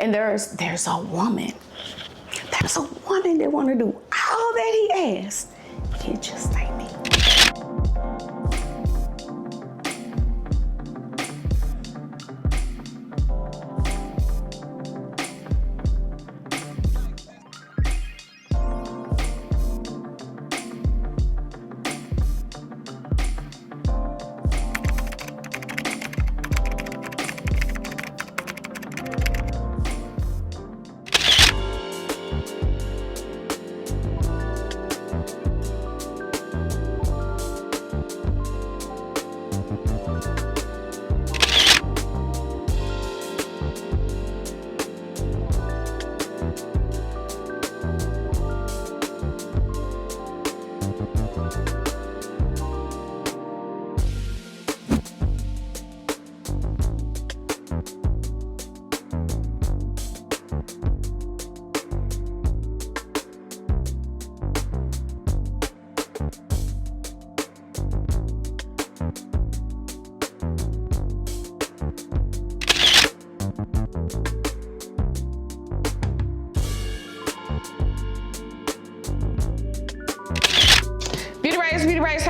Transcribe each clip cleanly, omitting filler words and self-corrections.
And there's a woman. There's a woman that want to do all that he asked. It just ain't me.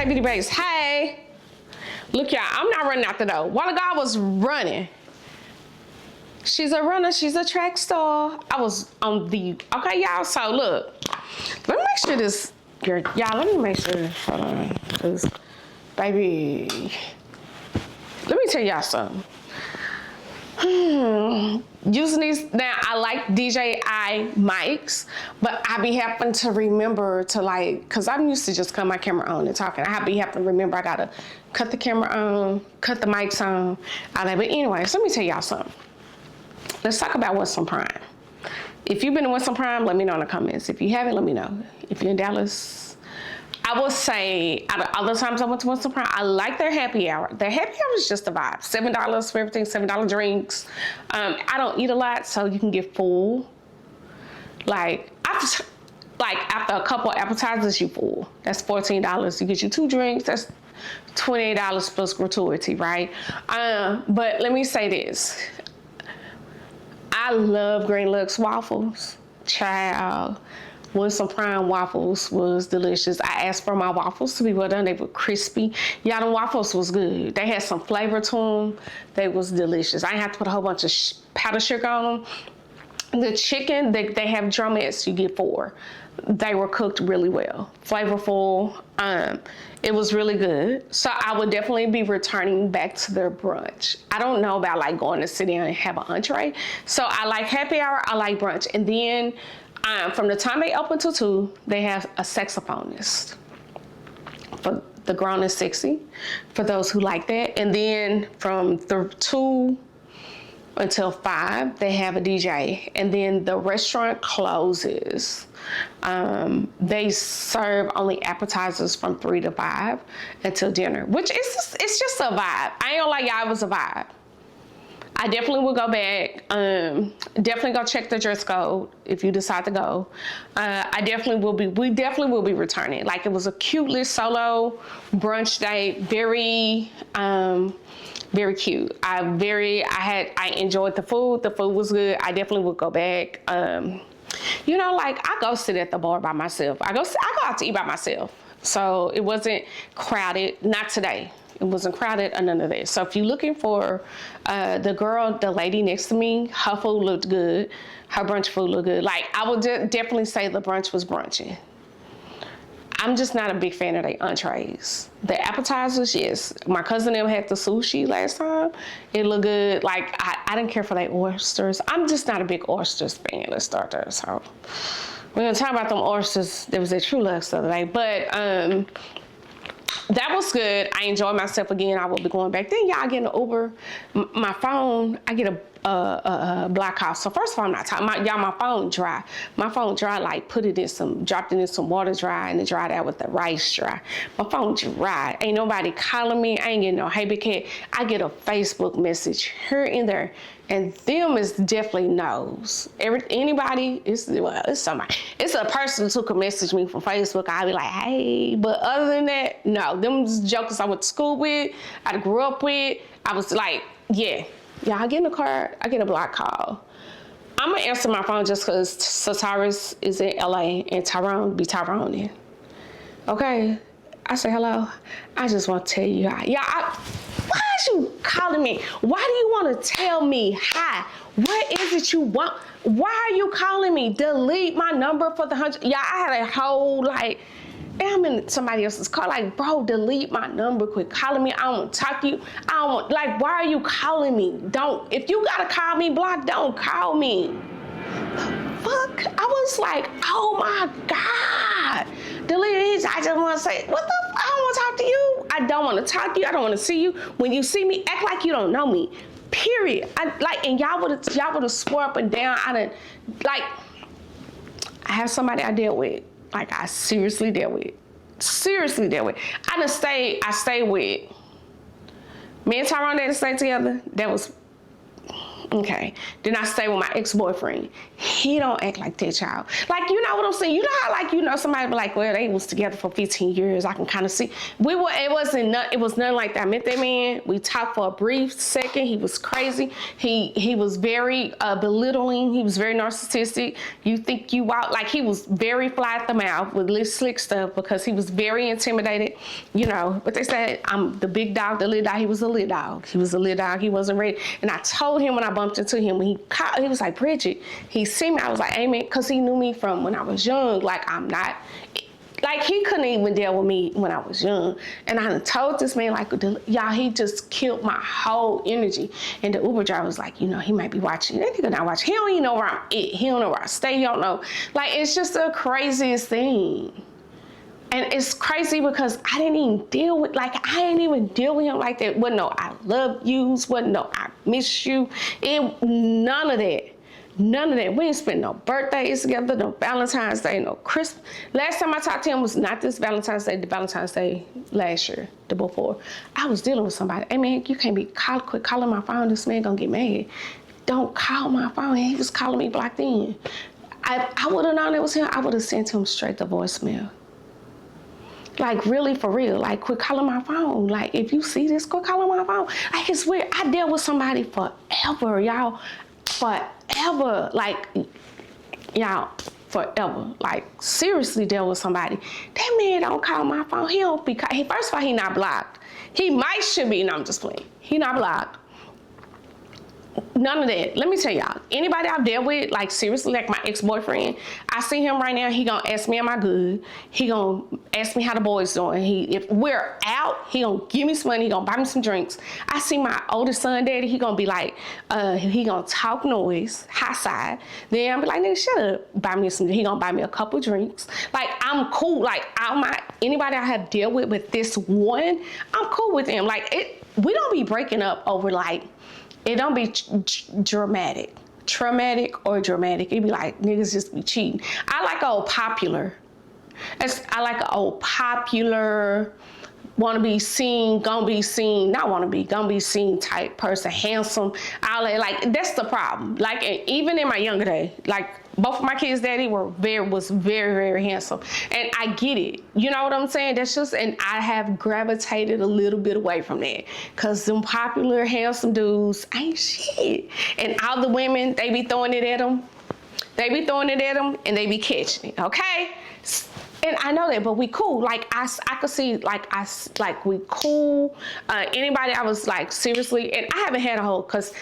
Beauty Baes, hey. Look, y'all, I'm not running out the door. While the guy was running, she's a runner, she's a track star. I was on the, okay, y'all, so look, let me make sure this, y'all, let me make sure, hold on, because, baby, let me tell y'all something. Using these, now I like DJI mics, but I be having to remember to like, cause I'm used to just cut my camera on and talking. I be having to remember I gotta cut the camera on, cut the mics on, all that. But anyways, let me tell y'all something. Let's talk about Winsome Prime. If you've been to Winsome Prime, let me know in the comments. If you haven't, let me know. If you're in Dallas, I will say, out of all the times I went to Winsome Prime, I like their happy hour. Their happy hour is just a vibe. $7 for everything, $7 drinks. I don't eat a lot, so you can get full. Like after a couple appetizers, you full. That's $14. You get you 2 drinks. That's $28 plus gratuity, right? But let me say this. I love Green Lux waffles. Child. Winsome Prime waffles was delicious. I asked for my waffles to be well done. They were crispy. Y'all, the waffles was good. They had some flavor to them. They was delicious. I didn't have to put a whole bunch of powdered sugar on them. The chicken, they have drumettes, you get 4. They were cooked really well. Flavorful. It was really good. So I would definitely be returning back to their brunch. I don't know about like going to sit down and have an entree. So I like happy hour, I like brunch. And then from the time they open till 2, they have a saxophonist for the grown and sexy, for those who like that. And then from the 2 until 5, they have a DJ. And then the restaurant closes. They serve only appetizers from 3 to 5 until dinner, which is it's just a vibe. I ain't gonna lie, y'all, it was a vibe. I definitely will go back. Definitely go check the dress code if you decide to go. We definitely will be returning. Like, it was a cute little solo brunch date. Very, very cute. I enjoyed the food. The food was good. I definitely would go back. You know, like, I go sit at the bar by myself. I go out to eat by myself. So it wasn't crowded. Not today. It wasn't crowded or none of that. So if you're looking for the lady next to me, her food looked good. Her brunch food looked good. Like, I would definitely say the brunch was brunching. I'm just not a big fan of the entrees. The appetizers, yes. My cousin them had the sushi last time. It looked good. Like, I didn't care for the oysters. I'm just not a big oysters fan. Let's start there. So we're gonna talk about them oysters. There was a True Lux the other day, but that was good. I enjoyed myself again. I will be going back. Then y'all get an Uber. My phone, I get a black out. So first of all, I'm not talking. My phone dry. My phone dry, like dropped it in some water dry, and it dried out with the rice dry. My phone dry. Ain't nobody calling me. I ain't getting no hey big cat. I get a Facebook message here and there. And them is definitely knows. Anybody, it's somebody. It's a person who could message me from Facebook. I'll be like, hey. But other than that, no. Them jokers I went to school with, I grew up with. I was like, yeah. Yeah, I get in the car, I get a block call. I'm gonna answer my phone just because Sataris is in LA and Tyrone be Tyrone in. Okay? I say hello. I just want to tell you hi. Yeah, why are you calling me? Why do you want to tell me hi? What is it you want? Why are you calling me? Delete my number for the 100. Yeah, I had a whole like, I'm in somebody else's car. Like, bro, delete my number. Quit calling me. I don't want to talk to you. I don't want, like, why are you calling me? Don't, if you gotta call me, block, don't call me. Fuck. I was like, oh my God. Delete it. I just want to say, what the fuck? I don't want to talk to you. I don't want to talk to you. I don't want to see you. When you see me, act like you don't know me. Period. And y'all would have swore up and down. I have somebody I dealt with. Like, I seriously dealt with. Seriously dealt with. I stayed with. Me and Tyrone didn't stay together. That was, okay. Then I stayed with my ex-boyfriend. He don't act like that, child. Like, you know what I'm saying? You know how, like, you know, somebody be like, well, they was together for 15 years. I can kind of see. It was nothing like that. I met that man. We talked for a brief second. He was crazy. He was very belittling. He was very narcissistic. You think you out. Like, he was very fly at the mouth with little slick stuff because he was very intimidated, you know. But they said, I'm the big dog, the little dog. He was a little dog. He was a little dog. He wasn't ready. And I told him when I bumped into him, when he was like, Bridgett, he seen me. I was like, amen, because he knew me from when I was young. Like, I'm not, like, he couldn't even deal with me when I was young. And I told this man, like, y'all, he just killed my whole energy. And the Uber driver was like, you know, he might be watching. That nigga not watching. He don't even know where I'm at. He don't know where I stay. He don't know. Like, it's just the craziest thing. And it's crazy because I didn't even deal with him like that. Wasn't no I love yous, wasn't no I miss you. None of that. None of that. We didn't spend no birthdays together, no Valentine's Day, no Christmas. Last time I talked to him was not this Valentine's Day, the Valentine's Day last year, the before. I was dealing with somebody. Hey man, you can't be quit calling my phone. This man gonna get mad. Don't call my phone. He was calling me blocked in. I would have known it was him. I would have sent him straight to voicemail. Like, really, for real. Like, quit calling my phone. Like, if you see this, quit calling my phone. Like, it's weird. I dealt with somebody forever, y'all. Forever. Like, y'all, forever. Like, seriously dealt with somebody. That man don't call my phone. He don't be, first of all, he not blocked. He might should be. No, I'm just playing. He not blocked. None of that. Let me tell y'all, anybody I've dealt with, like, seriously, like my ex-boyfriend, I see him right now, he gonna ask me, am I good? He gonna ask me how the boys doing. If we're out, he gonna give me some money, he gonna buy me some drinks. I see my oldest son, daddy, he gonna be like, he gonna talk noise, high side. Then I'm be like, nigga, shut up. Buy me some, he gonna buy me a couple drinks. Like, I'm cool. Like, anybody I have dealt with this one, I'm cool with them. Like, we don't be breaking up over, like, it don't be dramatic. Traumatic or dramatic. It be like, niggas just be cheating. I like old popular. I like an old popular, wanna be seen, gonna be seen, not wanna be, gonna be seen type person, handsome. Like, that's the problem. Like, even in my younger day, like, both of my kids' daddy was very, very handsome. And I get it. You know what I'm saying? That's just, and I have gravitated a little bit away from that. Cause them popular, handsome dudes ain't shit. And all the women, they be throwing it at them. They be throwing it at them and they be catching it, okay? And I know that, but we cool. Like, I could see, like we cool. Anybody I was like, seriously, and I haven't had a whole, cause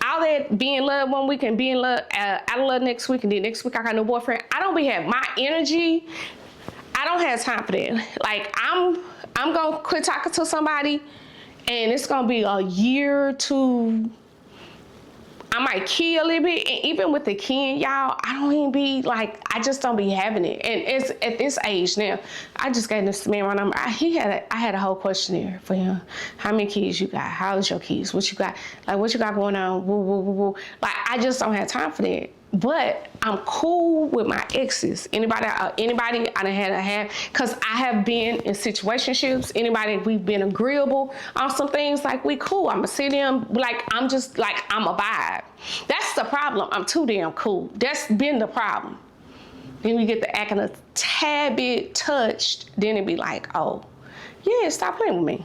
all that be in love one week and be in love, out of love next week, and then next week I got no boyfriend. I don't be having my energy. I don't have time for that. Like, I'm gonna quit talking to somebody, and it's gonna be a year to, I might key a little bit, and even with the keying, y'all, I don't even be like, I just don't be having it. And it's at this age now, I just gave this man my number. I had a whole questionnaire for him. How many kids you got? How's your kids? What you got? Like, what you got going on? Woo, woo, woo, woo. Like, I just don't have time for that. But I'm cool with my exes. Anybody I done had to have, cause I have been in situationships. Anybody we've been agreeable on some things, like, we cool. I'ma see them, like, I'm just like, I'm a vibe. That's the problem. I'm too damn cool. That's been the problem. Then we get to acting a tad bit touched, then it be like, oh, yeah, stop playing with me.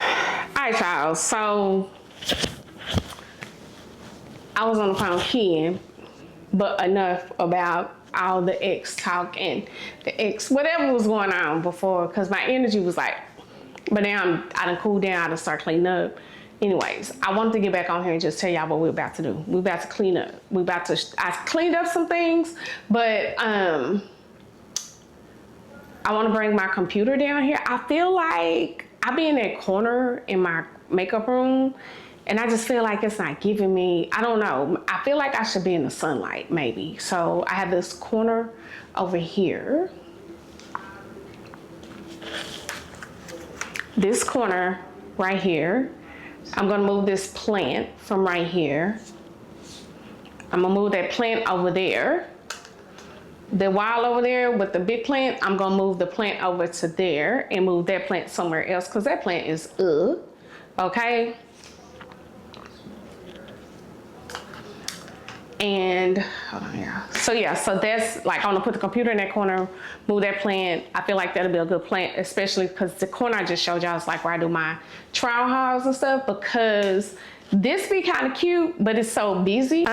All right, y'all, so I was on the phone keying, but enough about all the ex talk and the ex, whatever was going on before, because my energy was like, but now I done cooled down, I done start cleaning up. Anyways, I wanted to get back on here and just tell y'all what we're about to do. We're about to clean up. I cleaned up some things, but I want to bring my computer down here. I feel like I be in that corner in my makeup room, and I just feel like it's not giving me, I don't know. I feel like I should be in the sunlight, maybe. So I have this corner over here. This corner right here. I'm gonna move this plant from right here. I'm gonna move that plant over there. The wall over there with the big plant, I'm gonna move the plant over to there and move that plant somewhere else, because that plant is okay? And hold on, yeah. So yeah, so that's like, I'm gonna put the computer in that corner, move that plant. I feel like that'll be a good plant, especially because the corner I just showed y'all is like where I do my trial hauls and stuff, because this be kind of cute, but it's so busy.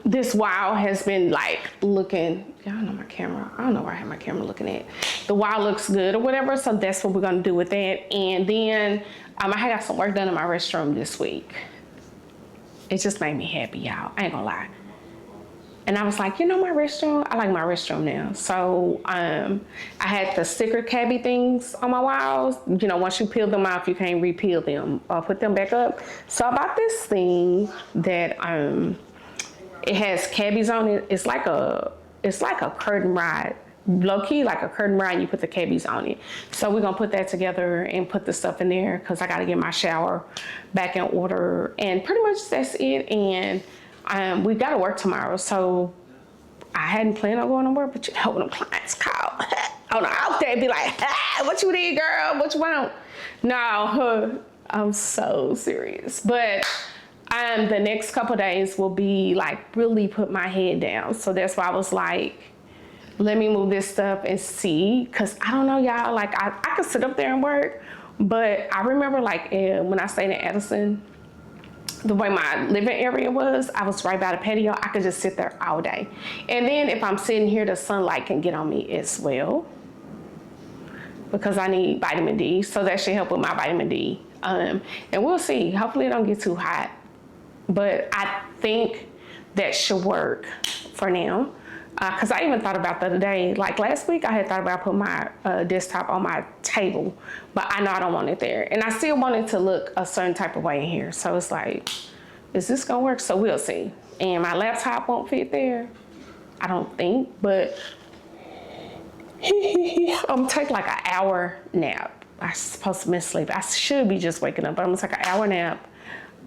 This wall has been like looking, y'all know my camera, I don't know where I have my camera looking at. The wall looks good or whatever, so that's what we're gonna do with that. And then I got some work done in my restroom this week. It just made me happy, y'all, I ain't gonna lie. And I was like, you know, my restroom, I like my restroom now. So I had the sticker cabbie things on my walls. You know, once you peel them off, you can't re-peel them or put them back up. So I bought this thing that it has cabbies on it. It's like a curtain rod, low key like a curtain rod. And you put the cabbies on it. So we're gonna put that together and put the stuff in there, because I gotta get my shower back in order. And pretty much that's it. And we got to work tomorrow, so I hadn't planned on going to work, but you know when them clients call on the off day, be like, hey, what you need, girl? What you want? No, I'm so serious. But the next couple days will be like really put my head down. So that's why I was like, let me move this stuff and see, because I don't know, y'all, like I could sit up there and work, but I remember like when I stayed in Addison, the way my living area was, I was right by the patio. I could just sit there all day. And then if I'm sitting here, the sunlight can get on me as well, because I need vitamin D. So that should help with my vitamin D. And we'll see. Hopefully it don't get too hot. But I think that should work for now. Because I even thought about the other day, like last week, I had thought about putting my desktop on my table, but I know I don't want it there. And I still want it to look a certain type of way in here. So it's like, is this gonna work? So we'll see. And my laptop won't fit there, I don't think, but I'm gonna take like an hour nap. I'm supposed to miss sleep. I should be just waking up, but I'm gonna take an hour nap.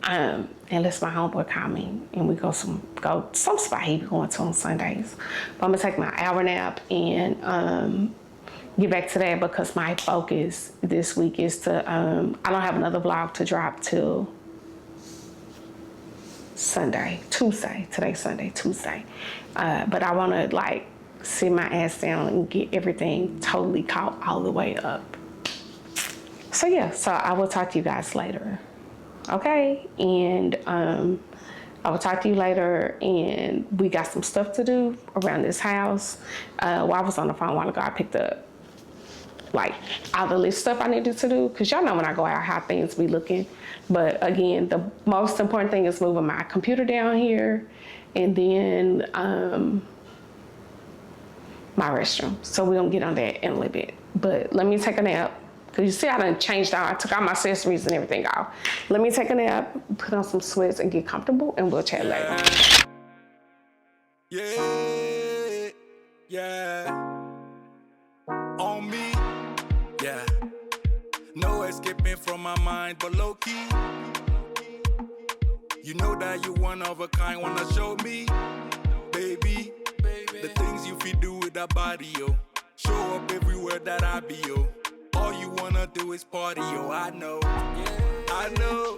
Unless my homeboy call me and we go some spot he be going to on Sundays. But I'm gonna take my hour nap and get back to that, because my focus this week is to I don't have another vlog to drop till Tuesday. Today's Sunday, Tuesday. But I wanna like sit my ass down and get everything totally caught all the way up. So yeah, so I will talk to you guys later. Okay, and I will talk to you later, and we got some stuff to do around this house. While I was on the phone a while ago, I picked up like all the list stuff I needed to do, because y'all know when I go out how things be looking. But again, the most important thing is moving my computer down here, and then my restroom. So we're gonna get on that in a little bit. But let me take a nap. Cause you see I done changed out, I took all my accessories and everything off. Let me take a nap, put on some sweats and get comfortable, and we'll chat later. Yeah. On me, yeah. No escaping from my mind, but low key. You know that you one of a kind, wanna show me, baby. The things you feel do with that body, yo. Show up everywhere that I be, yo. All you wanna do is party, yo, I know. I know.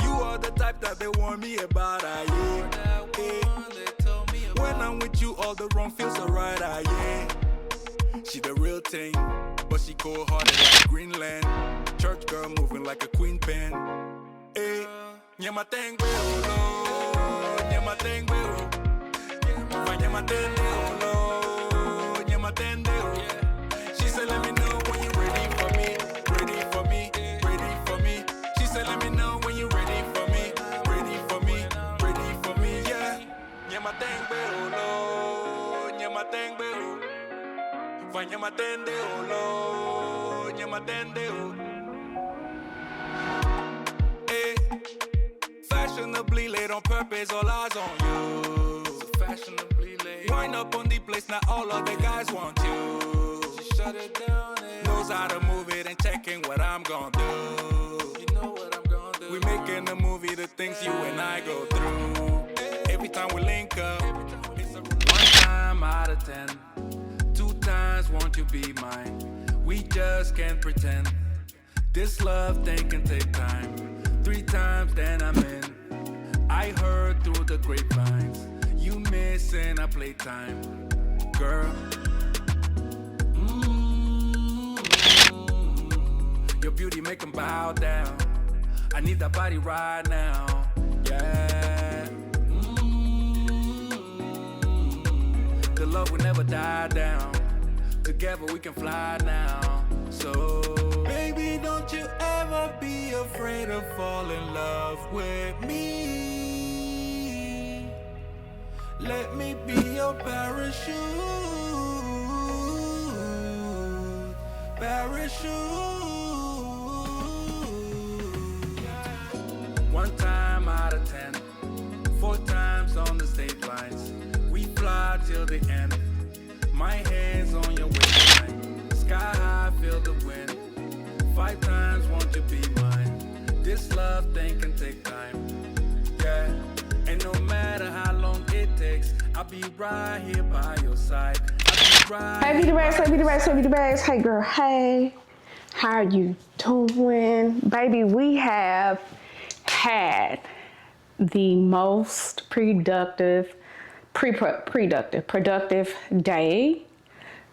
You are the type that they warn me about, yeah. When I'm with you, all the wrong feels so right, yeah. She the real thing, but she cold-hearted like Greenland. Church girl moving like a queen pen. Hey, Nyamateng beolo, nyamateng beolo. Nyamateng beolo, nyamateng beolo. She said, let me know when you're ready for me, ready for me, ready for me. She said, let me know when you're ready for me, ready for me, ready for me, yeah. Nyamateng beolo, nyamateng beolo. Nyamateng beolo, nyamateng beolo. Fashionably late on purpose, all eyes on you. So fashionably late. Wind up on the place, now all of the guys want you. She shut it down and knows how to move it and checking what I'm gonna do. You know what I'm gonna do. We making a movie, the things you and I go through. Every time we link up, it's a 1 time out of 10. 2 times won't you be mine? We just can't pretend. This love thing can take time. 3 times then I'm in. I heard through the grapevines you missing our playtime, girl. Your beauty make 'em bow down. I need that body right now, yeah. The love will never die down. Together we can fly now. So baby, don't you ever be afraid of falling in love with me. Let me be your parachute, parachute. 1 time out of 10, 4 times on the state lines. We fly till the end. My hands on your waistline. Sky high, feel the wind. 5 times, won't you be mine? This love thing can take time, yeah. And no matter how long it takes, I'll be right here by your side. Hey, Beauty Bags, hey, Beauty Bags, hey, Beauty Bags. Hey, girl, hey. How are you doing? Baby, we have had the most productive day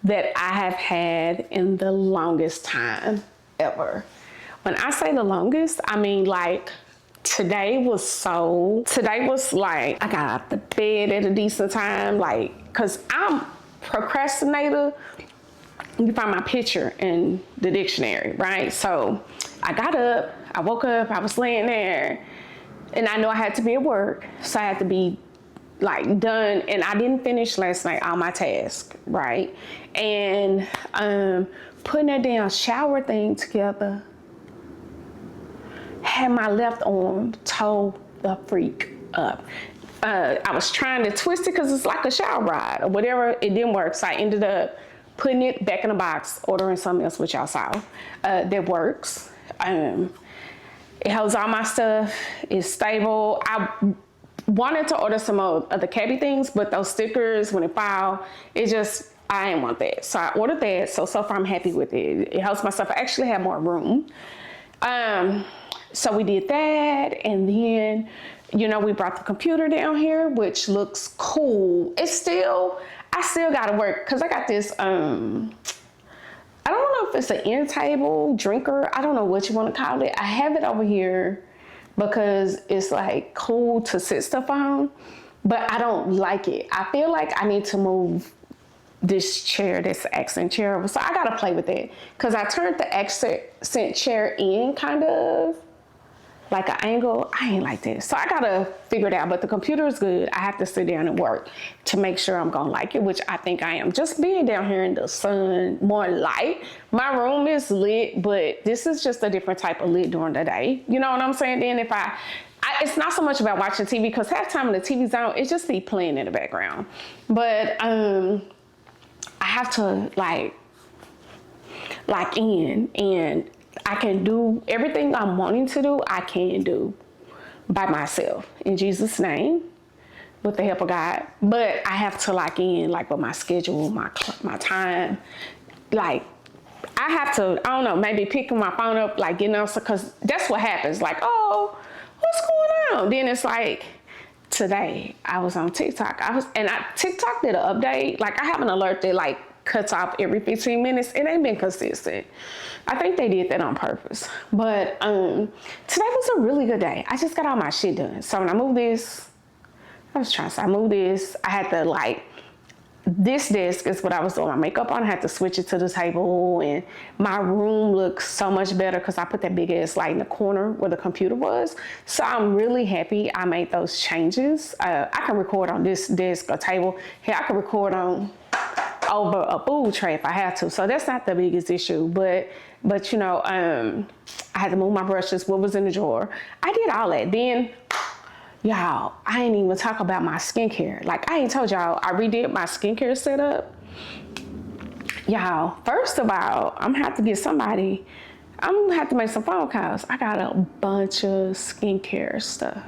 that I have had in the longest time ever. When I say the longest, I mean like today was like I got out the bed at a decent time, like, cause I'm procrastinator. You find my picture in the dictionary, right? So I got up, I woke up, I was laying there, and I know I had to be at work, so I had to be like done, and I didn't finish last night all my tasks, right? And putting that damn shower thing together had my left arm toe the freak up. I was trying to twist it because it's like a shower rod or whatever. It didn't work, so I ended up putting it back in the box, ordering something else, which y'all saw, that works. It holds all my stuff, it's stable. I wanted to order some other cabbie things, but those stickers, when it filed, I didn't want that. So I ordered that, so far I'm happy with it. It helps my stuff. I actually have more room. So we did that, and then, you know, we brought the computer down here, which looks cool. I still gotta work, cause I got this, I don't know if it's an end table drinker. I don't know what you wanna call it. I have it over here because it's like cool to sit stuff on, but I don't like it. I feel like I need to move this chair, this accent chair. So I gotta play with it, cause I turned the accent chair in kind of like an angle. I ain't like this. So I gotta figure it out, but the computer is good. I have to sit down and work to make sure I'm gonna like it, which I think I am. Just being down here in the sun, more light. My room is lit, but this is just a different type of lit during the day. You know what I'm saying? Then if it's not so much about watching TV, because half the time when the TV's on, it just be playing in the background. But I have to like lock in, and I can do everything I'm wanting to do. I can do by myself in Jesus' name, with the help of God. But I have to lock in, like, with my schedule, my time. Like, I have to, I don't know, maybe picking my phone up, like getting on, because that's what happens. Like, oh, what's going on? Then it's like, today I was on TikTok. TikTok did an update. Like, I have an alert that like cuts off every 15 minutes, and they've been consistent. I think they did that on purpose. But today was a really good day. I just got all my shit done. So when I moved this, I moved this. I had to like, this desk is what I was doing my makeup on. I had to switch it to the table, and my room looks so much better because I put that big ass light in the corner where the computer was. So I'm really happy I made those changes. I can record on this desk or table. Here, I can record on over a food tray if I have to. So that's not the biggest issue, but you know, I had to move my brushes, what was in the drawer. I did all that. Then, y'all, I ain't even talk about my skincare. Like, I ain't told y'all, I redid my skincare setup. Y'all, first of all, I'm gonna have to get somebody, I'm gonna have to make some phone calls. I got a bunch of skincare stuff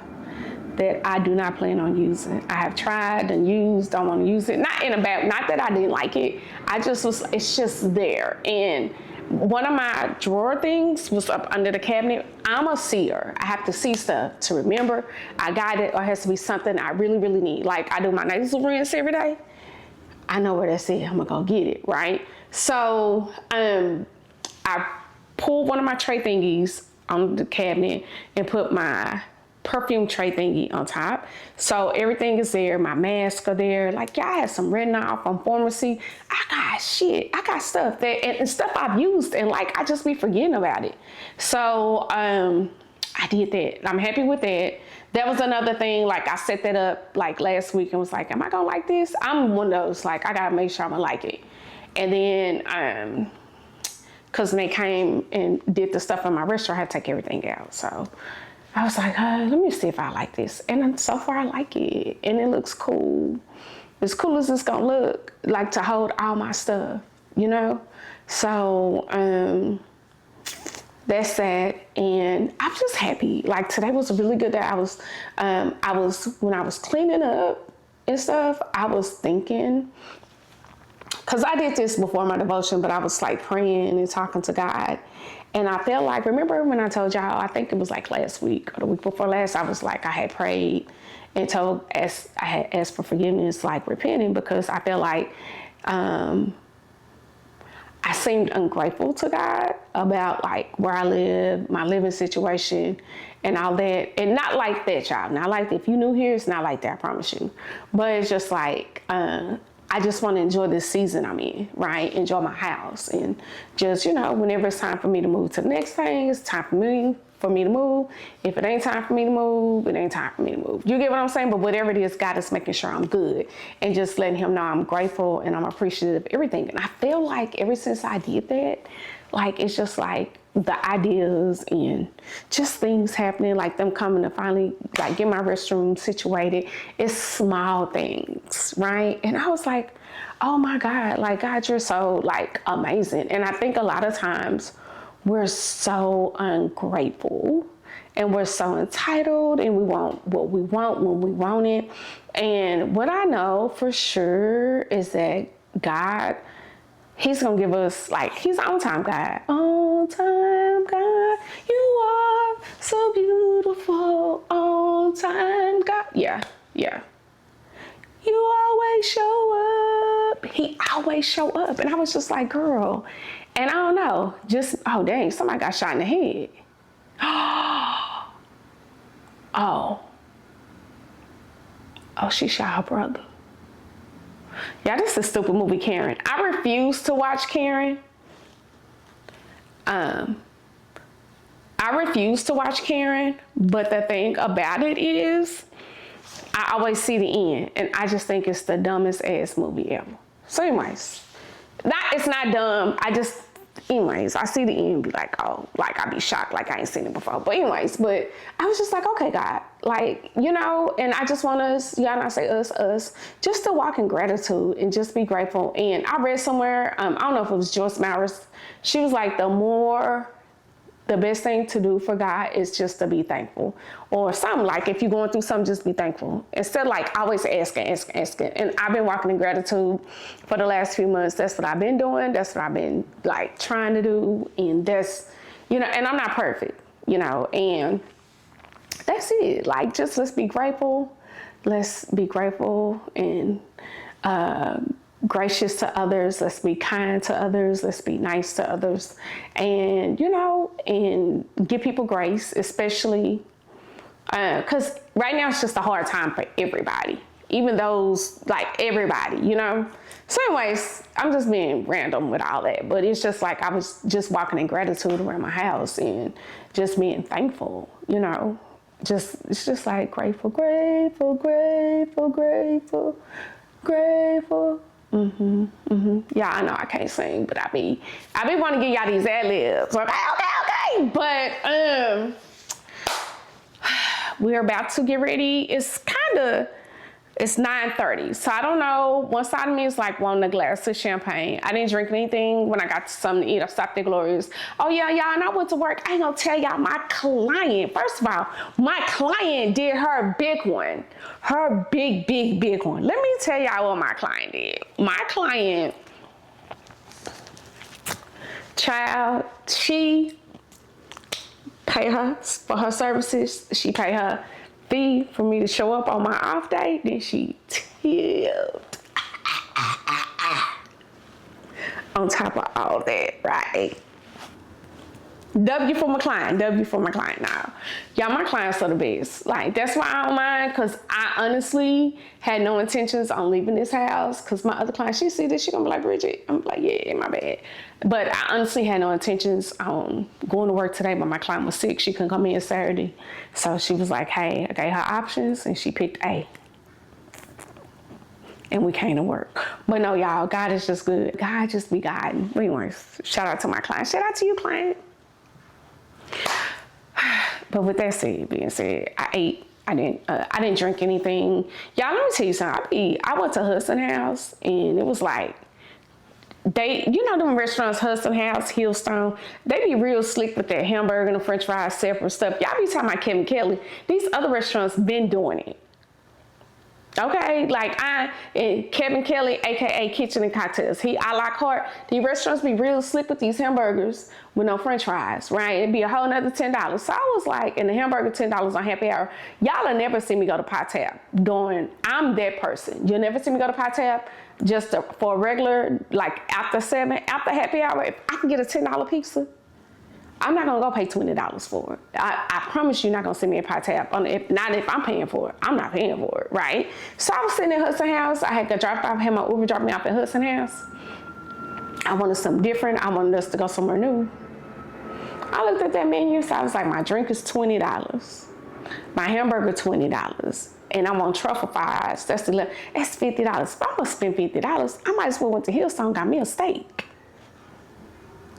that I do not plan on using. I have tried and used, don't want to use it. Not in a bad, not that I didn't like it. It's just there. And one of my drawer things was up under the cabinet. I'm a seer. I have to see stuff to remember I got it, or it has to be something I really, really need. Like, I do my nasal rinse every day. I know where that's at. I'm gonna go get it, right? So I pulled one of my tray thingies on the cabinet and put my perfume tray thingy on top. So everything is there. My masks are there. Like, y'all had some written off on pharmacy. I got shit. I got stuff that, and stuff I've used, and like, I just be forgetting about it. So I did that. I'm happy with that. That was another thing. Like, I set that up like last week and was like, am I gonna like this? I'm one of those, like, I gotta make sure I'm gonna like it. And then, cause when they came and did the stuff in my restaurant, I had to take everything out. So I was like, let me see if I like this. And so far I like it. And it looks cool. As cool as it's gonna look, like, to hold all my stuff, you know? So that's that. And I'm just happy. Like, today was a really good day. When I was cleaning up and stuff, I was thinking, because I did this before my devotion, but I was like praying and talking to God. And I felt like, remember when I told y'all, I think it was like last week or the week before last, I was like, I had prayed and I had asked for forgiveness, like repenting, because I felt like I seemed ungrateful to God about like where I live, my living situation and all that. And not like that, y'all. Not like, if you new here, it's not like that, I promise you. But it's just like, I just want to enjoy this season I'm in, right? Enjoy my house, and just, you know, whenever it's time for me to move to the next thing, it's time for me to move. If it ain't time for me to move, it ain't time for me to move. You get what I'm saying? But whatever it is, God is making sure I'm good, and just letting him know I'm grateful and I'm appreciative of everything. And I feel like ever since I did that, like, it's just like the ideas and just things happening, like them coming to finally like get my restroom situated. It's small things, right? And I was like, oh my God, like, God, you're so like amazing. And I think a lot of times we're so ungrateful and we're so entitled, and we want what we want when we want it. And what I know for sure is that God, he's gonna give us, like, he's on time God. On time God, you are so beautiful. On time God. Yeah. You always show up. He always show up. And I was just like, girl. And I don't know, just, oh dang, somebody got shot in the head. Oh, she shot her brother. Yeah, this is a stupid movie, Karen. I refuse to watch Karen. I refuse to watch Karen, but the thing about it is, I always see the end, and I just think it's the dumbest ass movie ever. So anyways, it's not dumb. Anyways, I see the end and be like, oh, like, I'd be shocked, like I ain't seen it before. But anyways, but I was just like, okay, God, like, you know, and I just want us, y'all not say us, just to walk in gratitude and just be grateful. And I read somewhere, I don't know if it was Joyce Mowers, she was like, the best thing to do for God is just to be thankful, or something. Like, if you're going through something, just be thankful instead of like always asking. And I've been walking in gratitude for the last few months. That's what I've been doing. That's what I've been like trying to do. And that's, you know, and I'm not perfect, you know, and that's it. Like, just let's be grateful. Let's be grateful and gracious to others. Let's be kind to others. Let's be nice to others. And, you know, and give people grace, especially because right now it's just a hard time for everybody. Even those, like everybody, you know? So anyways, I'm just being random with all that. But it's just like I was just walking in gratitude around my house and just being thankful, you know? It's just like grateful, grateful, grateful, grateful, grateful. Yeah, I know I can't sing, but I be wanting to give y'all these ad-libs. Okay. But we're about to get ready. It's 9:30, so I don't know. One side of me is like wanting a glass of champagne. I didn't drink anything when I got something to eat. I stopped at Gloria's. Oh yeah, y'all, and I went to work. I ain't gonna tell y'all, my client, first of all, my client did her big one. Her big one. Let me tell y'all what my client did. My client, child, she pay her for her services. She pay her fee for me to show up on my off day. Then she tipped on top of all that, right? W for my client now. Y'all, my clients are the best. Like, that's why I don't mind, because I honestly had no intentions on leaving this house, because my other client, she see this, she gonna be like, Bridgett. I'm like, yeah, my bad. But I honestly had no intentions on going to work today, but my client was sick. She couldn't come in Saturday. So she was like, hey, I gave her options, and she picked A. And we came to work. But no, y'all, God is just good. God just be guiding. Anyways, shout out to my client. Shout out to you, client. But with that being said, I ate. I didn't drink anything. Y'all, let me tell you something. I went to Hudson House, and it was like, you know them restaurants, Hudson House, Hillstone, they be real slick with that hamburger and the french fries, separate stuff. Y'all be talking about Kevin Kelly. These other restaurants been doing it. Okay, like Kevin Kelly, aka Kitchen and Cocktails, he a la carte. These restaurants be real slick with these hamburgers with no french fries, right? It'd be a whole nother $10. So I was like, and the hamburger $10 on happy hour. Y'all will never see me go to Pie Tap I'm that person. You'll never see me go to Pie Tap just for a regular, like after happy hour. If I can get a $10 pizza, I'm not gonna go pay $20 for it. I promise you're not gonna see me at Pie Tap. If I'm paying for it, I'm not paying for it, right? So I was sitting in Hudson House. I had my Uber drop me off at Hudson House. I wanted something different. I wanted us to go somewhere new. I looked at that menu, so I was like, my drink is $20. My hamburger, $20. And I want truffle fries. That's $50. If I'm gonna spend $50, I might as well went to Hillstone, got me a steak.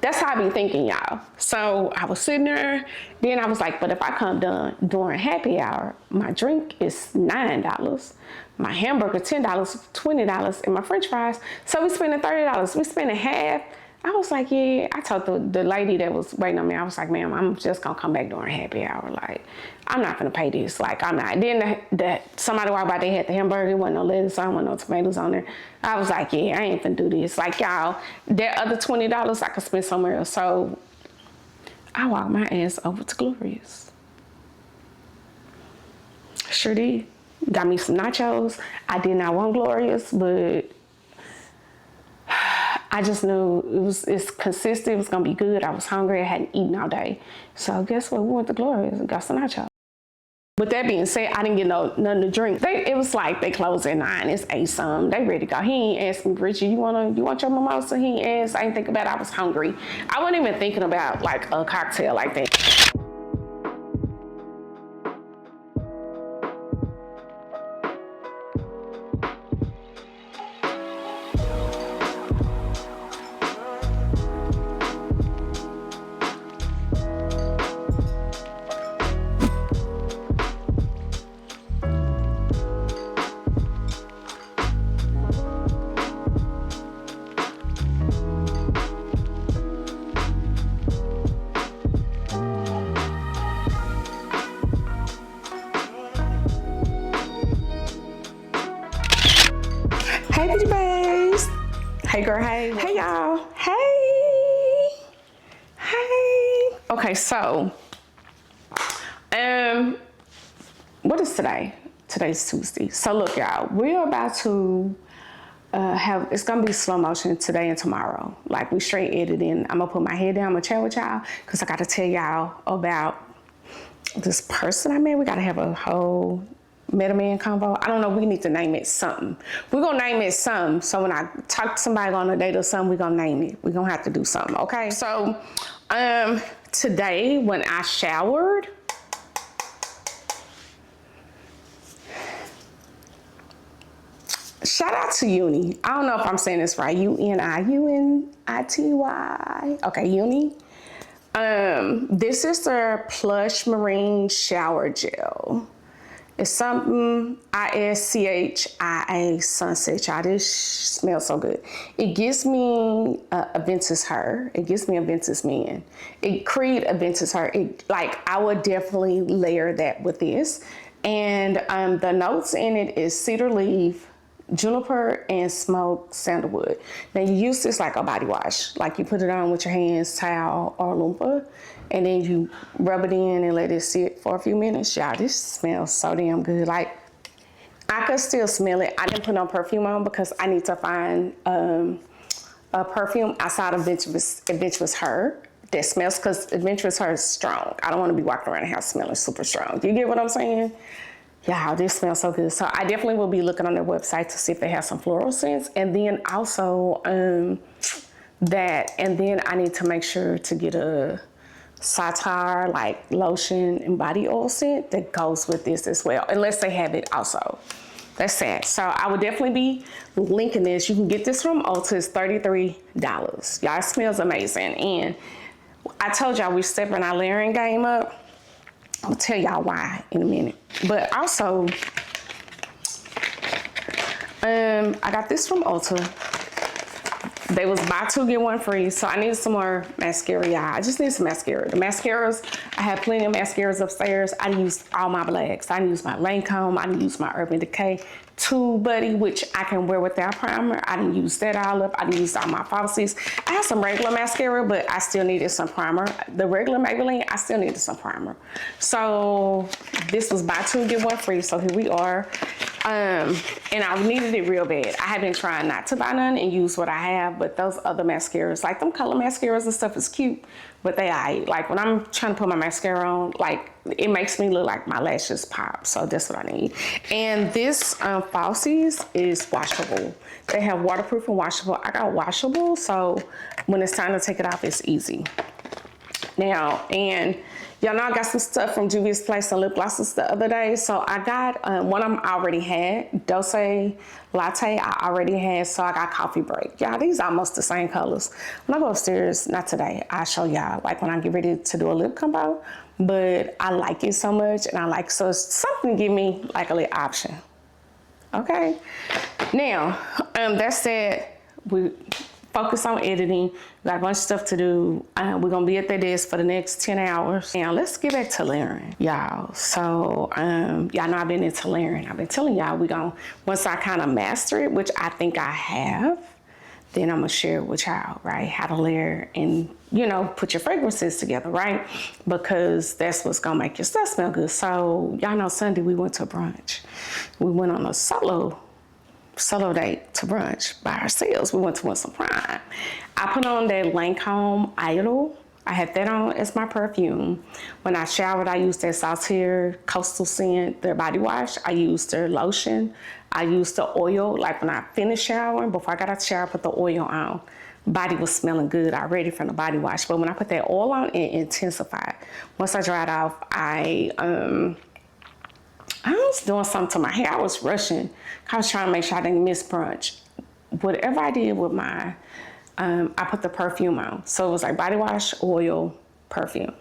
That's how I be thinking, y'all. So I was sitting there. Then I was like, but if I come done during happy hour, my drink is $9. My hamburger, $10, $20, and my french fries. So we spending $30. We spending half. I was like, yeah. I told the lady that was waiting on me, I was like, ma'am, I'm just gonna come back during happy hour. Like, I'm not gonna pay this. Like, I'm not. Then somebody walked by, they had the hamburger, there wasn't no lettuce on, wasn't no tomatoes on there. I was like, yeah, I ain't finna do this. Like, y'all, that other $20 I could spend somewhere else. So I walked my ass over to Gloria's. Sure did. Got me some nachos. I did not want Gloria's, but I just knew it's consistent, it was gonna be good. I was hungry, I hadn't eaten all day. So guess what, we went to Gloria's and got some nachos. With that being said, I didn't get nothing to drink. It was like they closed at 9, it's 8 something. They ready to go. He ain't asked me, Bridgett, you want your mimosa? He ain't asked, I didn't think about it, I was hungry. I wasn't even thinking about like a cocktail like that. Hey, bitch babes. Hey, girl. Hey. Hey, y'all. Hey. Hey. Okay, so, what is today? Today's Tuesday. So look, y'all, we're about to it's gonna be slow motion today and tomorrow. Like we straight editing. I'm gonna put my head down, I'm gonna chat with y'all, cause I gotta tell y'all about this person I met. We gotta have a whole meta-man convo. I don't know, we need to name it something. We're gonna name it something. So when I talk to somebody on a date or something, we're gonna name it. We're gonna have to do something, okay? So today when I showered, shout out to Uni. I don't know if I'm saying this right. U-N-I-U-N-I-T-Y. Okay, Uni. This is their Plush Marine Shower Gel. It's something ISCHIA Sunset, y'all. This smells so good. It gives me a vintage her. It gives me a vintage man. It creates a vintage her. I would definitely layer that with this. And the notes in it is cedar leaf, juniper, and smoked sandalwood. Now you use this like a body wash. Like you put it on with your hands, towel, or loofah, and then you rub it in and let it sit for a few minutes. Y'all, this smells so damn good. Like, I could still smell it. I didn't put no perfume on because I need to find a perfume outside of Adventurous Her that smells, because Adventurous Her is strong. I don't want to be walking around the house smelling super strong. You get what I'm saying? Yeah, this smells so good. So I definitely will be looking on their website to see if they have some floral scents. And then also that, and then I need to make sure to get a satire, like lotion and body oil scent that goes with this as well, unless they have it also. That's sad. So I would definitely be linking this. You can get this from Ulta. It's $33. Y'all, it smells amazing. And I told y'all we're stepping our layering game up. I'll tell y'all why in a minute. But also, I got this from Ulta. They was buy two, get one free. So I need some more mascara, y'all. I just need some mascara. The mascaras, I have plenty of mascaras upstairs. I use all my blacks. I use my Lancome. I use my Urban Decay Tube Buddy, which I can wear without primer. I didn't use that all up. I didn't use all my falsies. I have some regular mascara, but I still needed some primer. The regular Maybelline, I still needed some primer. So this was buy two, get one free. So here we are. And I needed it real bad. I have been trying not to buy none and use what I have, but those other mascaras, like them color mascaras and stuff, is cute, but they aight. Like when I'm trying to put my mascara on, like it makes me look like my lashes pop. So that's what I need. And this falsies is washable. They have waterproof and washable. I got washable, so when it's time to take it off, it's easy. Now, and y'all know I got some stuff from Juvia's Place and lip glosses the other day. So I got one of them I already had, Dulce Latte I already had, so I got Coffee Break. Y'all, these are almost the same colors. When I go upstairs, not today, I'll show y'all, like when I get ready to do a lip combo, but I like it so much, and I like, so it's something to give me like a little option. Okay, now, that said, we focus on editing. We got a bunch of stuff to do. We're gonna be at the desk for the next 10 hours. Now let's get back to layering, y'all. So y'all know I've been into layering. I've been telling y'all once I kind of master it, which I think I have, then I'm gonna share with y'all, right? How to layer and, you know, put your fragrances together, right? Because that's what's gonna make your stuff smell good. So y'all know Sunday we went to brunch. We went on a solo date to brunch by ourselves. We went to Winsome Prime. I put on that Lancome Idol. I had that on as my perfume. When I showered, I used that Saltaire Coastal Scent, their body wash. I used their lotion. I used the oil. Like when I finished showering, before I got out the shower, I put the oil on. Body was smelling good already from the body wash. But when I put that oil on, it intensified. Once I dried off, I was doing something to my hair. I was rushing. I was trying to make sure I didn't miss brunch. Whatever I did with my, I put the perfume on. So it was like body wash, oil, perfume,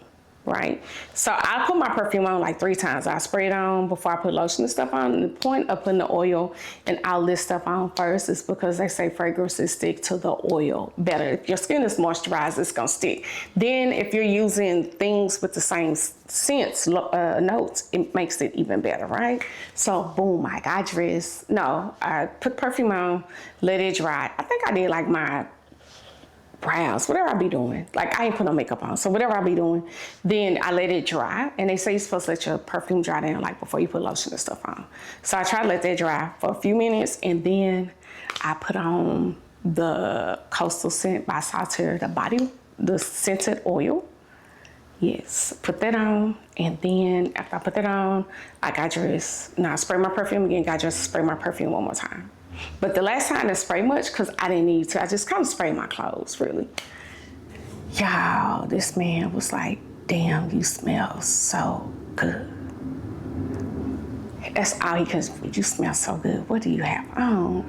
right? So I put my perfume on like 3 times. I spray it on before I put lotion and stuff on. And the point of putting the oil and all this stuff on first is because they say fragrances stick to the oil better. If your skin is moisturized, it's gonna stick. Then if you're using things with the same scents, notes, it makes it even better, right? So boom, I put perfume on, let it dry. I think I did like my brows, whatever I be doing. Like, I ain't put no makeup on. So whatever I be doing, then I let it dry. And they say you're supposed to let your perfume dry down, like, before you put lotion and stuff on. So I try to let that dry for a few minutes, and then I put on the Coastal Scent by Saltaire, the scented oil. Yes, put that on, and then after I put that on, I got dressed. Now I spray my perfume again, got dressed, spray my perfume one more time. But the last time I didn't spray much because I didn't need to. I just kind of sprayed my clothes, really. Y'all, this man was like, damn, you smell so good. That's all he could. You smell so good. What do you have on?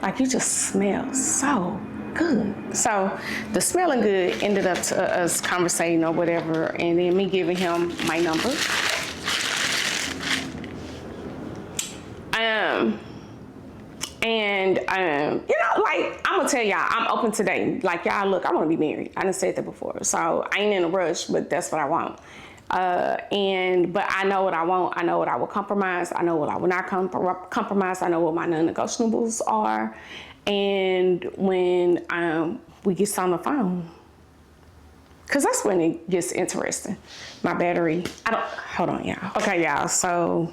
Like, you just smell so good. So the smelling good ended up to us conversating or whatever, and then me giving him my number. You know, like, I'm gonna tell y'all, I'm open today. Like, y'all, look, I wanna be married. I done said that before. So I ain't in a rush, but that's what I want. But I know what I want. I know what I will compromise. I know what I will not compromise. I know what my non-negotiables are. And when we get on the phone, because that's when it gets interesting. My battery, hold on, y'all. Okay, y'all, so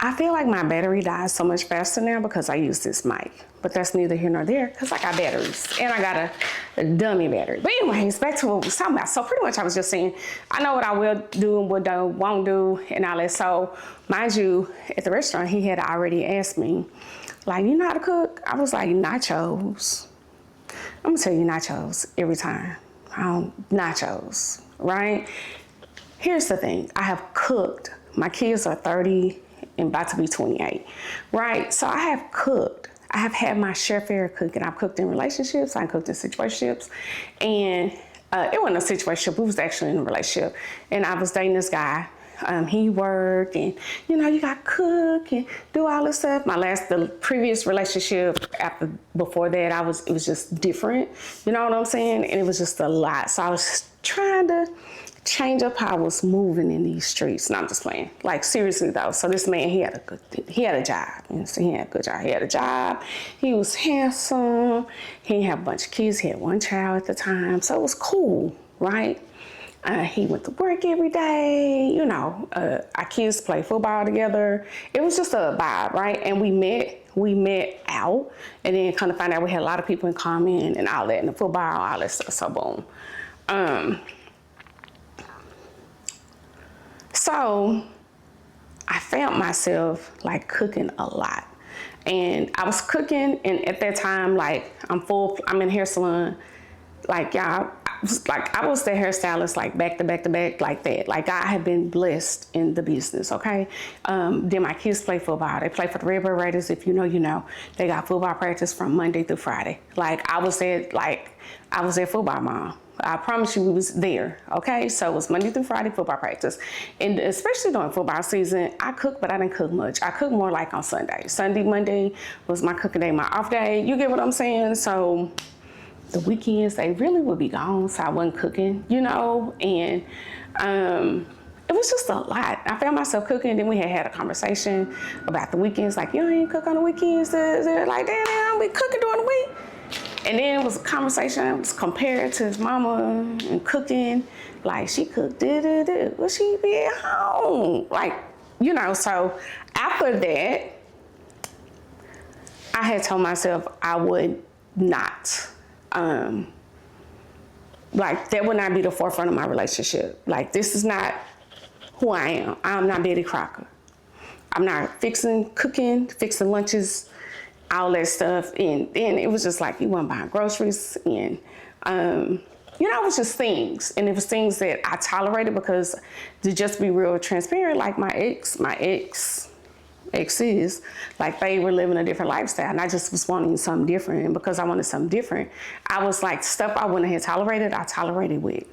I feel like my battery dies so much faster now because I use this mic. But that's neither here nor there because I got batteries and I got a dummy battery. But anyways, back to what we was talking about. So pretty much I was just saying, I know what I will do and what I won't do and all that. So mind you, at the restaurant, he had already asked me, like, you know how to cook? I was like, nachos. I'm gonna tell you nachos every time. Nachos, right? Here's the thing, I have cooked. My kids are 30 and about to be 28, right? So I have cooked. I have had my share fair cooking. I've cooked in relationships, I've cooked in situationships, and it wasn't a situationship, it was actually in a relationship. And I was dating this guy. He worked, and you know, you got to cook and do all this stuff. The previous relationship before that, it was just different. You know what I'm saying? And it was just a lot. So I was trying to change up how I was moving in these streets. No, I'm just playing. Like, seriously though. So this man, he had a job. You know, so he had a good job. He had a job. He was handsome. He didn't have a bunch of kids. He had one child at the time. So it was cool, right? He went to work every day. You know, our kids play football together. It was just a vibe, right? And we met out, and then kind of found out we had a lot of people in common and all that, and the football, all that stuff. So boom. So I found myself like cooking a lot, and I was cooking, and at that time, like, I'm in hair salon, like, y'all, I was the hairstylist, like, back to back to back, like that. Like, I have been blessed in the business, okay? Then my kids play football. They play for the Redbird Raiders. If you know, you know. They got football practice from Monday through Friday. Like, I was their football mom. I promise you we was there, okay? So it was Monday through Friday football practice. And especially during football season, I cooked, but I didn't cook much. I cooked more like on Sunday. Monday was my cooking day, my off day. You get what I'm saying? So the weekends, they really would be gone, so I wasn't cooking, you know? And it was just a lot. I found myself cooking, and then we had a conversation about the weekends, like, you ain't cook on the weekends? They're like, damn, I'll be cooking during the week. And then it was a conversation, it was compared to his mama and cooking, like, she cooked, well, she be at home. Like, you know, so after that, I had told myself I would not, like, that would not be the forefront of my relationship. Like, this is not who I am. I'm not Betty Crocker. I'm not cooking, fixing lunches, all that stuff. And then it was just like, you weren't buying groceries, and you know, it was just things. And it was things that I tolerated because, to just be real transparent, like my exes, like, they were living a different lifestyle, and I just was wanting something different. And because I wanted something different, I was like, stuff I wouldn't have tolerated, I tolerated with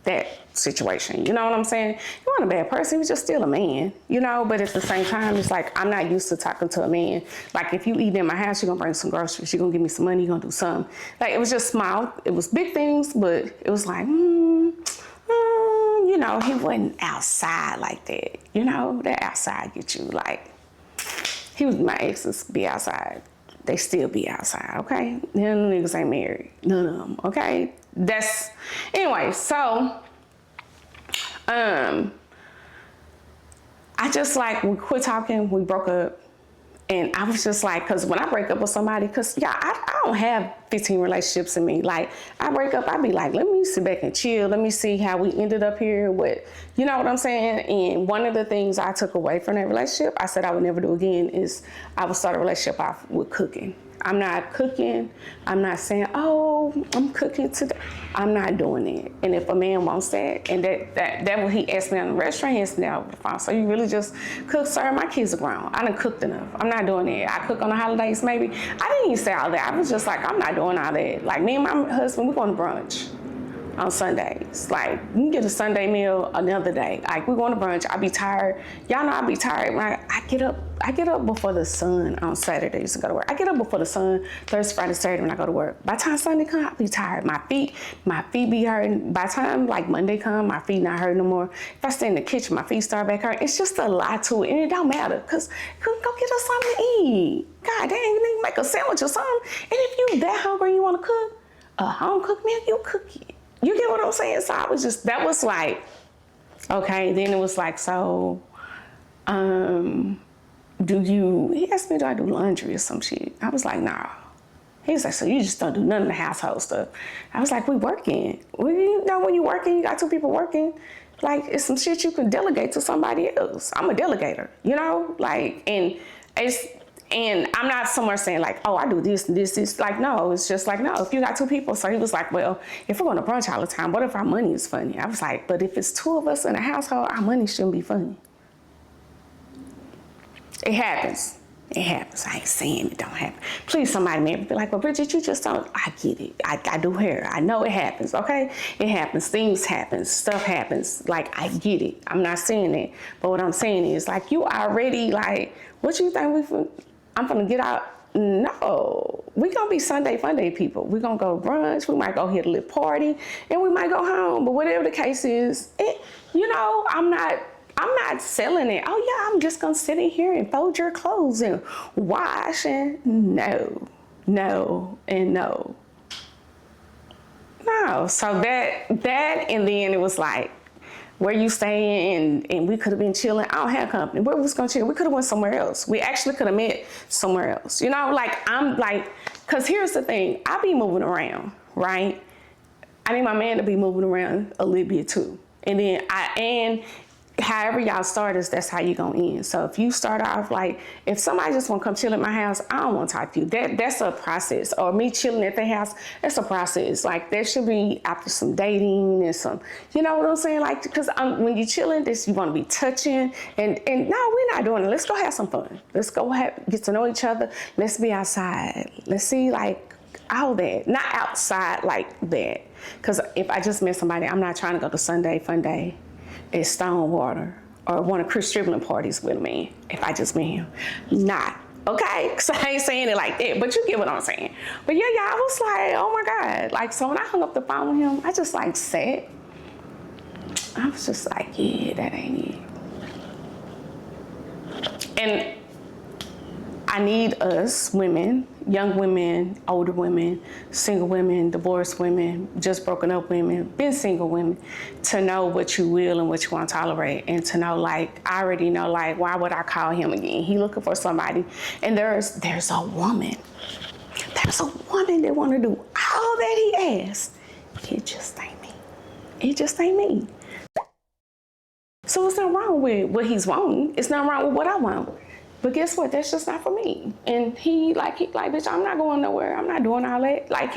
that situation. You know what I'm saying? He wasn't a bad person, he was just still a man, you know? But at the same time, it's like, I'm not used to talking to a man. Like, if you eat in my house, you're gonna bring some groceries, you're gonna give me some money, you're gonna do something. Like, it was just small, it was big things, but it was like, you know, he wasn't outside like that. You know, that outside get you, like, my exes be outside they still be outside, okay? Them niggas ain't married, none of them, okay? That's, anyway, so, I just like, we quit talking, we broke up. And I was just like, cause when I break up with somebody, cause yeah, I don't have 15 relationships in me. Like I break up, I be like, let me sit back and chill. Let me see how we ended up here. You know what I'm saying? And one of the things I took away from that relationship, I said I would never do again, is I would start a relationship off with cooking. I'm not cooking. I'm not saying, oh, I'm cooking today. I'm not doing it. And if a man wants that, and that what he asked me in the restaurant, he asked me over the phone. So you really just cook, sir? My kids are grown. I done cooked enough. I'm not doing it. I cook on the holidays, maybe. I didn't even say all that. I was just like, I'm not doing all that. Like me and my husband, we're going to brunch on Sundays. Like, you can get a Sunday meal another day. Like, we're going to brunch. I be tired. Y'all know I be tired when I get up. I get up before the sun on Saturdays to go to work. I get up before the sun Thursday, Friday, Saturday when I go to work. By the time Sunday come, I be tired. My feet be hurting. By the time like Monday come, my feet not hurting no more. If I stay in the kitchen, my feet start back hurting. It's just a lot to it, and it don't matter, cause go get us something to eat. God dang, you need to make a sandwich or something. And if you that hungry, you want to cook a home cooked meal, you cook it. You get what I'm saying? So I was just, that was like, okay. Then it was like, so, he asked me, do I do laundry or some shit? I was like, nah. He was like, so you just don't do none of the household stuff. I was like, we working. Well, you know, when you working, you got two people working. Like, it's some shit you can delegate to somebody else. I'm a delegator, you know? Like, and I'm not somewhere saying like, oh, I do this and this. It's like, no, it's just like, no, if you got two people. So he was like, well, if we're going to brunch all the time, what if our money is funny? I was like, but if it's two of us in a household, our money shouldn't be funny. It happens. It happens. I ain't saying it don't happen. Please, somebody may be like, well, Bridgett, you just don't. I get it. I do hair. I know it happens, okay? It happens. Things happen. Stuff happens. Like, I get it. I'm not saying it. But what I'm saying is, like, you already, like, what you think I'm gonna get out? No. We gonna be Sunday fun day people. We gonna go brunch. We might go hit a little party. And we might go home. But whatever the case is, you know, I'm not selling it. Oh yeah, I'm just gonna sit in here and fold your clothes and wash and no. So that and then it was like, where you staying? And we could have been chilling. I don't have company. Where we was gonna chill? We could have went somewhere else. We actually could have met somewhere else. You know, like I'm like, cause here's the thing. I be moving around, right? I need my man to be moving around a little bit too. And then however y'all start is, that's how you gonna end. So if you start off like, if somebody just wanna come chill at my house, I don't wanna talk to you. That's a process. Or me chilling at their house, that's a process. Like there should be after some dating and some, you know what I'm saying? Like, because when you chilling, you wanna be touching and no, we're not doing it. Let's go have some fun. Let's go get to know each other. Let's be outside. Let's see like all that, not outside like that. Because if I just met somebody, I'm not trying to go to Sunday fun day at Stonewater or one of Chris Striblin parties with me if I just met him. Not. Okay? Because I ain't saying it like that, but you get what I'm saying. But yeah, I was like, oh my God. Like, so when I hung up the phone with him, I just like sat. I was just like, yeah, that ain't it. And I need us women, young women, older women, single women, divorced women, just broken up women, been single women, to know what you will and what you want to tolerate, and to know, like, I already know, like, why would I call him again? He looking for somebody, and there's a woman. There's a woman that want to do all that he asked. It just ain't me. It just ain't me. So it's not wrong with what he's wanting. It's not wrong with what I want. But guess what? That's just not for me. And he like, bitch, I'm not going nowhere. I'm not doing all that. Like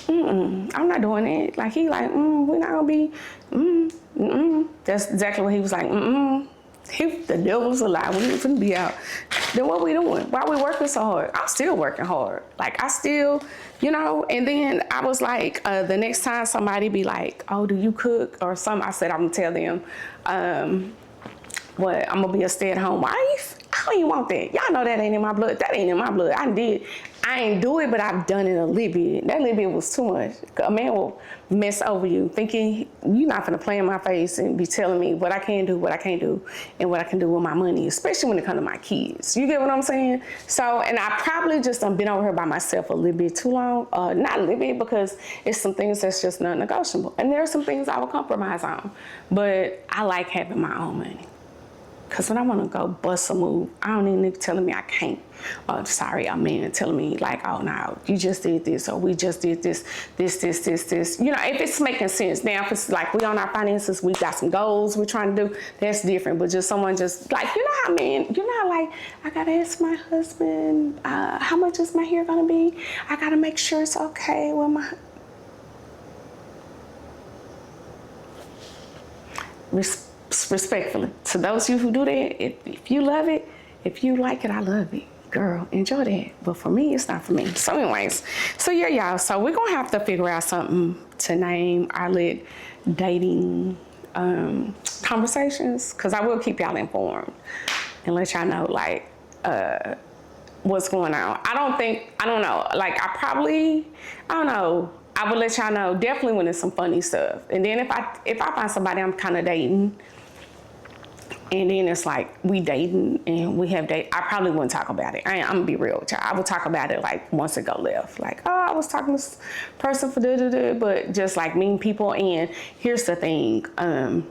I'm not doing it. Like he like, we're not gonna be, That's exactly what he was like, The devil's a lie. We ain't finna be out. Then what we doing? Why we working so hard? I'm still working hard. Like I still, you know, and then I was like, the next time somebody be like, oh, do you cook or something? I said, I'm gonna tell them, what, I'm gonna be a stay-at-home wife? I don't even want that. Y'all know that ain't in my blood. That ain't in my blood. I I ain't do it, but I've done it a little bit. That little bit was too much. A man will mess over you, thinking you're not gonna play in my face and be telling me what I can do, what I can't do, and what I can do with my money, especially when it comes to my kids. You get what I'm saying? So, and I probably just done been over here by myself a little bit too long. Not a little bit, because it's some things that's just non-negotiable. And there are some things I will compromise on. But I like having my own money. Because when I want to go bust a move, I don't need a nigga telling me I can't. Oh, sorry, a man telling me like, oh, no, you just did this, or we just did this. You know, if it's making sense. Now, if it's like we on our finances, we got some goals we're trying to do, that's different. But just someone just like, you know how men, you know how like, I got to ask my husband, how much is my hair going to be? I got to make sure it's okay with my... Respectfully, to those of you who do that, if you love it, if you like it, I love it. Girl, enjoy that. But for me, it's not for me. So anyways, so yeah, y'all. So we're going to have to figure out something to name our lit dating conversations, because I will keep y'all informed and let y'all know, like, what's going on. I don't know. Like, I don't know. I will let y'all know definitely when there's some funny stuff. And then if I find somebody I'm kind of dating, and then it's like we dating and we have date, I probably wouldn't talk about it. I'm gonna be real with y'all. I would talk about it like once it go left. Like, oh, I was talking to this person for da-da-da, but just like meeting people. And here's the thing, I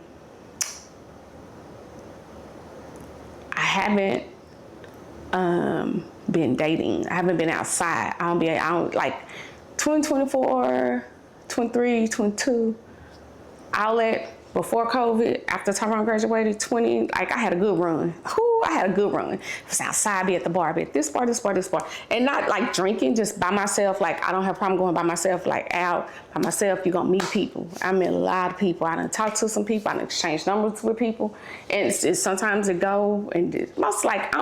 haven't been dating. I haven't been outside. I don't like 2024, 23, 22, outlet. Before COVID, after Tyrone graduated, 20, like I had a good run. I had a good run. It was outside, be at the bar, be at this bar. And not like drinking, just by myself. Like I don't have a problem going by myself, like out by myself. You're gonna meet people. I met a lot of people. I done talked to some people. I done exchanged numbers with people. And it's sometimes it go, and most like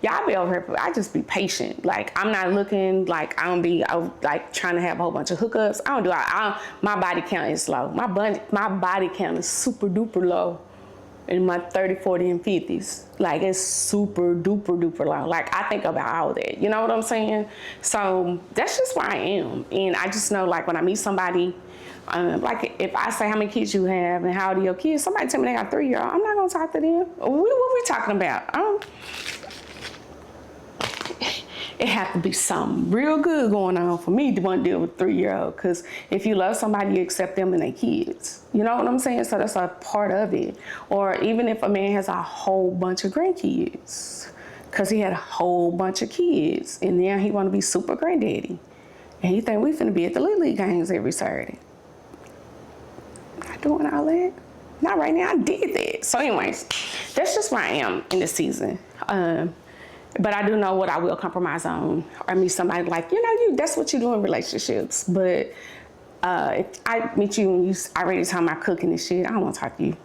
y'all be over here, but I just be patient. Like I'm not looking, like I don't be like trying to have a whole bunch of hookups. I don't do, my body count is low. My body count is super duper low. In my 30, 40, and 50s. Like, it's super duper duper low. Like, I think about all that. You know what I'm saying? So, that's just where I am. And I just know, like, when I meet somebody, like, if I say how many kids you have and how old are your kids, somebody tell me they got 3-year-old, I'm not going to talk to them. What we talking about? It have to be something real good going on for me to want to deal with a 3-year-old. Because if you love somebody, you accept them and their kids. You know what I'm saying? So that's a part of it. Or even if a man has a whole bunch of grandkids, because he had a whole bunch of kids, and now he want to be super granddaddy, and he think we finna be at the Little League games every Saturday. Not doing all that. Not right now. I did that. So anyways, that's just where I am in this season. But I do know what I will compromise on, or meet somebody like, that's what you do in relationships. But if I meet you and you already talking about cooking and shit, I don't want to talk to you.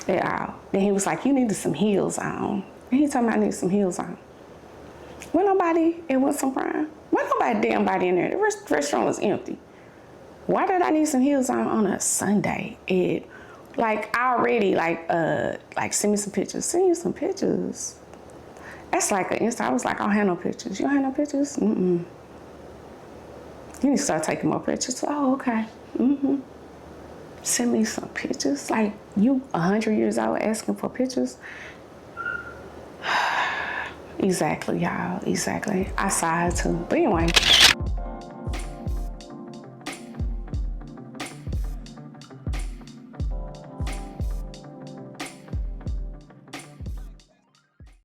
Yeah. Then he was like, you needed some heels on. And he told me I needed some heels on. Wasn't nobody in Winsome Prime. Wasn't nobody damn body in there. The restaurant was empty. Why did I need some heels on a Sunday? Like, I already, like, send me some pictures. Send you some pictures. That's like an Insta. I was like, I don't have no pictures. You don't have no pictures? Mm-mm. You need to start taking more pictures. Oh, okay. Mm-hmm. Send me some pictures. Like, you 100 years old asking for pictures? Exactly, y'all. Exactly. I sighed too. But anyway.